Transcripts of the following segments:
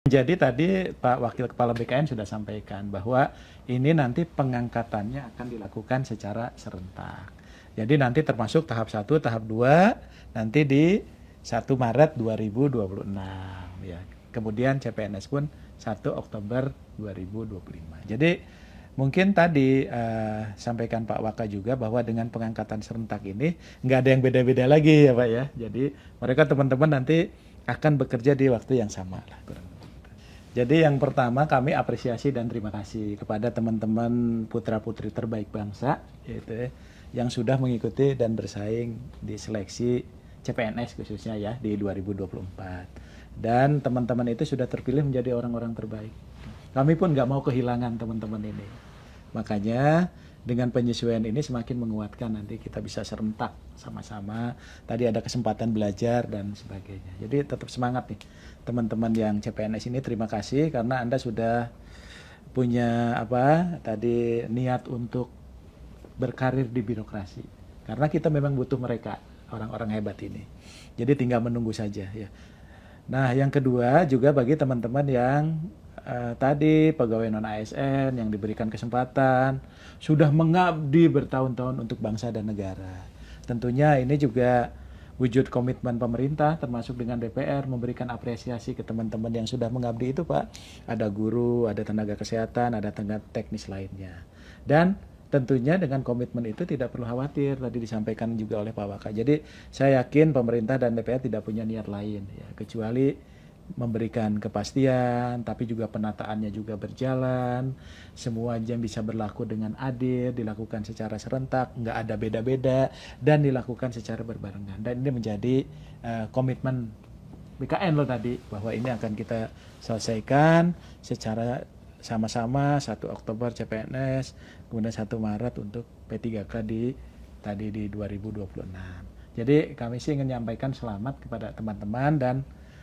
Jadi tadi Pak Wakil Kepala BKN sudah sampaikan bahwa ini nanti pengangkatannya akan dilakukan secara serentak. Jadi nanti termasuk tahap 1, tahap 2 nanti di 1 Maret 2026 ya. Kemudian CPNS pun 1 Oktober 2025. Jadi mungkin tadi sampaikan Pak Waka juga bahwa dengan pengangkatan serentak ini nggak ada yang beda-beda lagi ya Pak ya. Jadi mereka teman-teman nanti akan bekerja di waktu yang sama lah kurang lebih. Jadi yang pertama kami apresiasi dan terima kasih kepada teman-teman putra-putri terbaik bangsa yaitu yang sudah mengikuti dan bersaing di seleksi CPNS khususnya ya di 2024. Dan teman-teman itu sudah terpilih menjadi orang-orang terbaik. Kami pun nggak mau kehilangan teman-teman ini. Makanya dengan penyesuaian ini semakin menguatkan nanti kita bisa serentak sama-sama. Tadi ada kesempatan belajar dan sebagainya. Jadi tetap semangat nih teman-teman yang CPNS ini, terima kasih karena Anda sudah punya tadi niat untuk berkarir di birokrasi. Karena kita memang butuh mereka, orang-orang hebat ini. Jadi tinggal menunggu saja ya. Nah, yang kedua juga bagi teman-teman yang tadi pegawai non ASN yang diberikan kesempatan sudah mengabdi bertahun-tahun untuk bangsa dan negara. Tentunya ini juga wujud komitmen pemerintah termasuk dengan DPR memberikan apresiasi ke teman-teman yang sudah mengabdi itu Pak. Ada guru, ada tenaga kesehatan, ada tenaga teknis lainnya. Dan tentunya dengan komitmen itu tidak perlu khawatir, tadi disampaikan juga oleh Pak Waka. Jadi saya yakin pemerintah dan DPR tidak punya niat lain ya, kecuali memberikan kepastian, tapi juga penataannya juga berjalan, semua jam bisa berlaku dengan adil, dilakukan secara serentak, nggak ada beda-beda, dan dilakukan secara berbarengan. Dan ini menjadi komitmen BKN loh tadi, bahwa ini akan kita selesaikan secara sama-sama 1 Oktober CPNS, kemudian 1 Maret untuk P3K di 2026. Jadi kami sih ingin menyampaikan selamat kepada teman-teman dan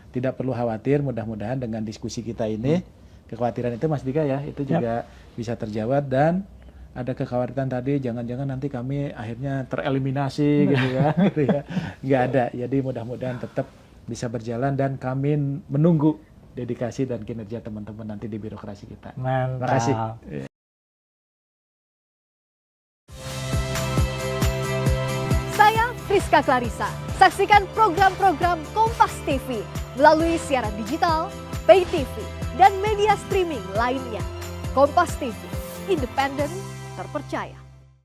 tidak perlu khawatir, mudah-mudahan dengan diskusi kita ini, kekhawatiran itu Mas Dika ya, itu juga bisa terjawab dan ada kekhawatiran tadi, jangan-jangan nanti kami akhirnya tereliminasi gitu ya, gitu ya. Nggak ada, jadi mudah-mudahan tetap bisa berjalan dan kami menunggu dedikasi dan kinerja teman-teman nanti di birokrasi kita. Mantap. Terima kasih. Saya Friska Clarissa. Saksikan program-program Kompas TV melalui siaran digital, pay TV, dan media streaming lainnya. Kompas TV, independen, terpercaya.